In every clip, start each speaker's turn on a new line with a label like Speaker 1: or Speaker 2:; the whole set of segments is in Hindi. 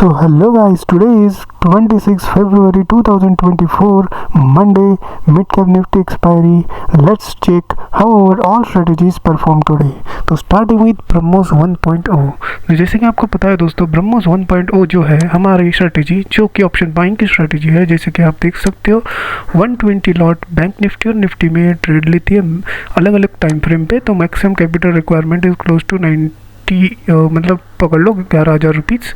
Speaker 1: So hello guys, today is 26 February 2024, Monday, mid-cap Nifty expiry. Let's check how our all strategies perform today. तो स्टार्टिंग विद ब्रह्मोस 1.0। जैसे कि आपको पता है दोस्तों, ब्रह्मोस 1.0 जो है हमारी स्ट्रेटेजी, जो कि ऑप्शन बाइंग की स्ट्रेटेजी है। जैसे कि आप देख सकते हो 120 लॉट बैंक निफ्टी और निफ्टी में ट्रेड लेती है अलग अलग टाइम फ्रेम पे। तो maximum capital requirement is close to 90, मतलब पकड़ लो 11,000 rupees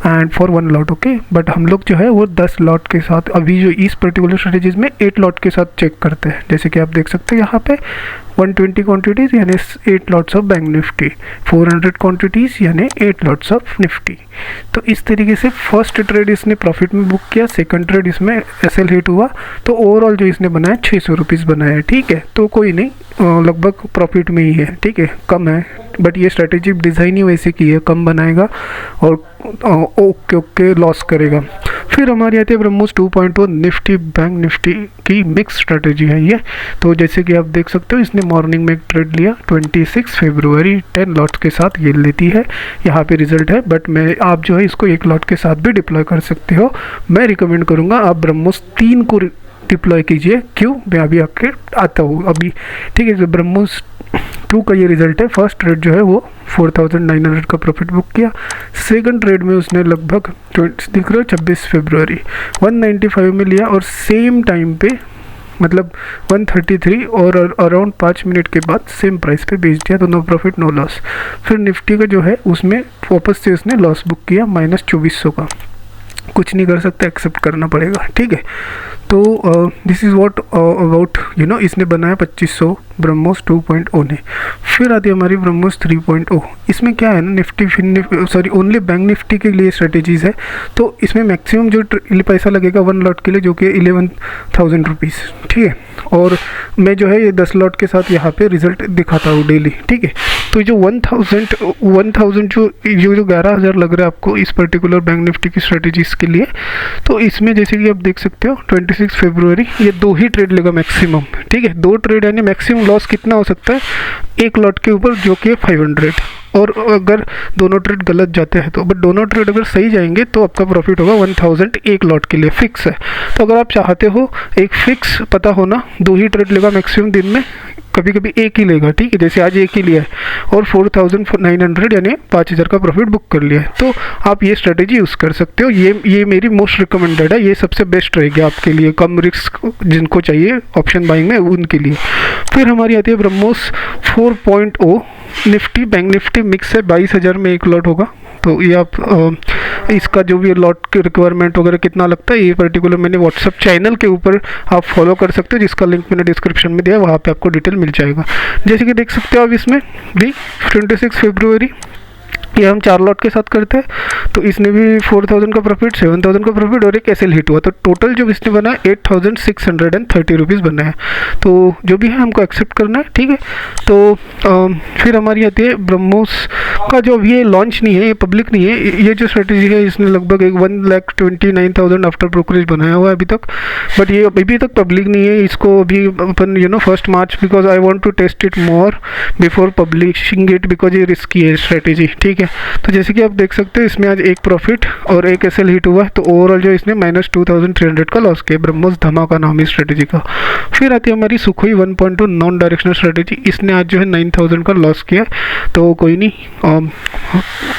Speaker 1: and for 1 lot. Okay, but हम लोग जो है वो 10 लॉट के साथ, अभी जो इस पर्टिकुलर स्ट्रेटेजीज में 8 लॉट के साथ चेक करते हैं। जैसे कि आप देख सकते हैं यहाँ पे 120 क्वांटिटीज़ यानी 8 lots of bank Nifty, 400 quantities यानी 8 लॉट्स ऑफ निफ्टी। तो इस तरीके से फर्स्ट ट्रेड इसने प्रॉफिट में बुक किया, सेकंड ट्रेड इसमें एसएल हिट हुआ, तो ओवरऑल जो इसने बनाया 600 रुपीज़ बनाया। ठीक है, तो कोई नहीं, लगभग प्रॉफिट में ही है। ठीक है, कम है, बट ये स्ट्रेटेजी डिज़ाइन ही वैसे की है, कम बनाएगा और ओके लॉस करेगा। फिर हमारी आती है ब्रह्मोस 2.0 निफ्टी बैंक निफ्टी की मिक्स स्ट्रेटेजी है ये। तो जैसे कि आप देख सकते हो, इसने मॉर्निंग में एक ट्रेड लिया 26 फरवरी 10 लॉट्स के साथ ये लेती है। यहाँ पे रिजल्ट है, बट मैं आप जो है इसको 1 लॉट के साथ भी डिप्लॉय कर सकते हो। मैं रिकमेंड करूँगा आप ब्रह्मोस 3 को डिप्लॉय कीजिए। क्यों, मैं अभी आके आता हूँ अभी। ठीक है, तो ब्रह्मोस 2 का ये रिजल्ट है। फर्स्ट ट्रेड जो है वो 4,900 का प्रॉफिट बुक किया। सेकंड ट्रेड में उसने लगभग दिख रहा है 26 फरवरी 195 में लिया और सेम टाइम पे मतलब 133 और अराउंड 5 मिनट के बाद सेम प्राइस पे बेच दिया। तो नो प्रॉफिट नो लॉस। फिर निफ्टी का जो है उसमें वापस से उसने लॉस बुक किया -2400 का। कुछ नहीं कर सकता, एक्सेप्ट करना पड़ेगा। ठीक है, तो दिस इज़ व्हाट अबाउट इसने बनाया 2500 ब्रह्मोस 2.0 ने। फिर आती है हमारी ब्रह्मोस 3.0। इसमें क्या है ना, Nifty sorry only bank Nifty के लिए स्ट्रेटेजीज़ है। तो इसमें मैक्सिमम जो पैसा लगेगा 1 लॉट के लिए, जो कि 11,000 रुपीज़। ठीक है, और मैं जो है ये 10 लॉट के साथ यहाँ पे रिजल्ट दिखाता हूँ डेली। ठीक है, तो जो 1000 जो 11,000 लग रहा है आपको इस पर्टिकुलर बैंक निफ्टी की स्ट्रेटेजीज़ के लिए, तो इसमें जैसे कि आप देख सकते हो 26 फरवरी ये 2 ही ट्रेड लेगा मैक्सिमम। ठीक है, 2 ट्रेड यानी मैक्सिमम लॉस कितना हो सकता है 1 लॉट के ऊपर, जो कि 500। और अगर दोनों ट्रेड गलत जाते हैं तो, बट दोनों ट्रेड अगर सही जाएंगे तो आपका प्रॉफिट होगा 1000 1 लॉट के लिए, फिक्स है। तो अगर आप चाहते हो एक फिक्स पता होना, 2 ही ट्रेड लेगा मैक्सिमम दिन में, कभी कभी 1 ही लेगा। ठीक है, जैसे आज 1 ही लिया है और 4,900 यानी 5,000 का प्रॉफिट बुक कर लिया है। तो आप ये स्ट्रेटेजी यूज़ कर सकते हो। ये मेरी मोस्ट रिकमेंडेड है, ये सबसे बेस्ट रहेगी आपके लिए, कम रिस्क जिनको चाहिए ऑप्शन बाइंग में उनके लिए। फिर हमारी आती है BrahMos 4.0 Nifty bank Nifty mix है। 22,000 में 1 लॉट होगा। तो ये आप इसका जो भी लॉट की रिक्वायरमेंट वगैरह कितना लगता है, ये पर्टिकुलर मैंने व्हाट्सअप चैनल के ऊपर आप फॉलो कर सकते हो, जिसका लिंक मैंने डिस्क्रिप्शन में दिया है, वहाँ पे आपको डिटेल मिल जाएगा। जैसे कि देख सकते हो आप इसमें भी 26 फरवरी ये हम 4 लॉट के साथ करते हैं। तो इसने भी 4,000 का प्रॉफिट, 7,000 का प्रॉफिट और एक एसएल हिट हुआ। तो टोटल जो इसने बनाया 8,630 रुपीज़ बनाया। तो जो भी है हमको एक्सेप्ट करना है। ठीक है, तो फिर हमारी आती है ब्रह्मोस का जो अभी ये लॉन्च नहीं है, ये पब्लिक नहीं है। ये जो स्ट्रेटेजी है इसने लगभग 1,29,000 आफ्टर ब्रोकरेज बनाया हुआ है अभी तक, बट ये अभी तक पब्लिक नहीं है। इसको अभी अपन 1 मार्च, because I want to test it more before publishing it, because ये रिस्की है स्ट्रेटेजी। ठीक है, तो जैसे कि आप देख सकते हैं इसमें आज 1 प्रॉफिट और 1 एसएल हिट हुआ है। तो ओवरऑल जो इसने -2,300 का लॉस किया। ब्रह्मोस धमाका नाम है स्ट्रेटेजी का। फिर आती है हमारी सुखोई 1.2 नॉन डायरेक्शनल स्ट्रेटेजी। इसने आज जो है 9,000 का लॉस किया। तो कोई नहीं,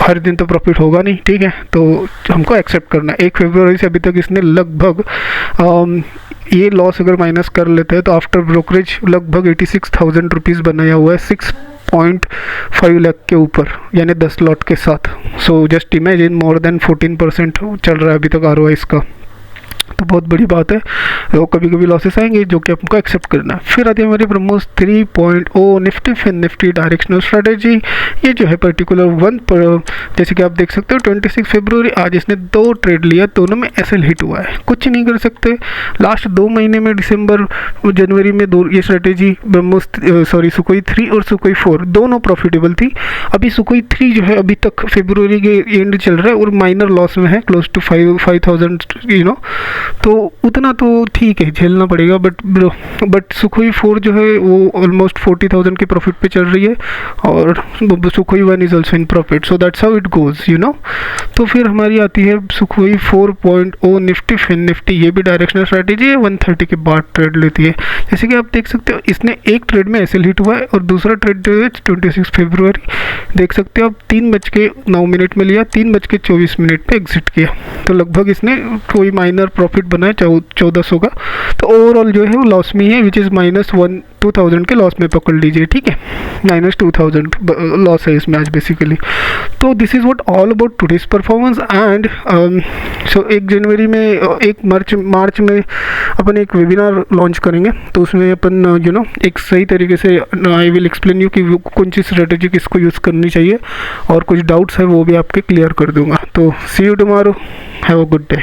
Speaker 1: हर दिन तो प्रॉफिट होगा नहीं। ठीक है, तो हमको एक्सेप्ट करना है। 1 फरवरी से अभी तक इसने लगभग ये लॉस अगर माइनस कर लेते हैं तो आफ्टर ब्रोकरेज लगभग 86,000 रुपीज़ बनाया हुआ है 6.5 लाख के ऊपर, यानी 10 लॉट के साथ। So just imagine, more than 14% चल रहा है अभी तक ROI इसका। तो बहुत बड़ी बात है। तो कभी कभी लॉसेस आएंगे जो कि आपको एक्सेप्ट करना है। फिर आती है हमारी BrahMos 3.0 Nifty fin Nifty directional strategy. ये जो है पर्टिकुलर 1 पर, जैसे कि आप देख सकते हो 26 फरवरी आज इसने 2 ट्रेड लिया, दोनों में एसएल हिट हुआ है। कुछ नहीं कर सकते। लास्ट 2 महीने में दिसंबर जनवरी में ये स्ट्रेटेजी ब्रह्मोस सुखोई 3 और सुखोई 4 दोनों प्रॉफिटेबल थी। अभी सुखोई 3 जो है अभी तक फरवरी के एंड चल रहा है और माइनर लॉस में है, क्लोज टू 5,000 तो उतना तो ठीक है, झेलना पड़ेगा, बट सुखोई 4 जो है वो ऑलमोस्ट 40,000 के प्रॉफिट पे चल रही है, और Sukhoi 1 is also in profit, so that's how it goes, you know. तो फिर हमारी आती है सुखोई 4.0 निफ्टी फिन निफ्टी, ये भी डायरेक्शनल स्ट्रैटेजी है, 130 के बाद ट्रेड लेती है। जैसे कि आप देख सकते हो इसने एक ट्रेड में एसएल हिट हुआ है, और दूसरा ट्रेड जो है 26 फरवरी देख सकते हो आप 3:09 में लिया, 3:24 पे एग्जिट किया, तो लगभग इसने कोई माइनर प्रॉफिट बनाया 1400 का। तो ओवरऑल जो है वो लॉस में ही है, विच इज़ -2000 के लॉस में पकड़ लीजिए, ठीक है, -2000 लॉस है इसमें आज बेसिकली। तो this is what all about today's performance. And so 1 जनवरी में 1 मार्च में अपन एक वेबिनार लॉन्च करेंगे, तो उसमें अपन यू नो एक सही तरीके से आई विल एक्सप्लेन यू कि कौन सी स्ट्रेटेजी किसको यूज़ करनी चाहिए, और कुछ डाउट्स है वो भी आपके क्लियर कर दूंगा। तो see you tomorrow, have a good day.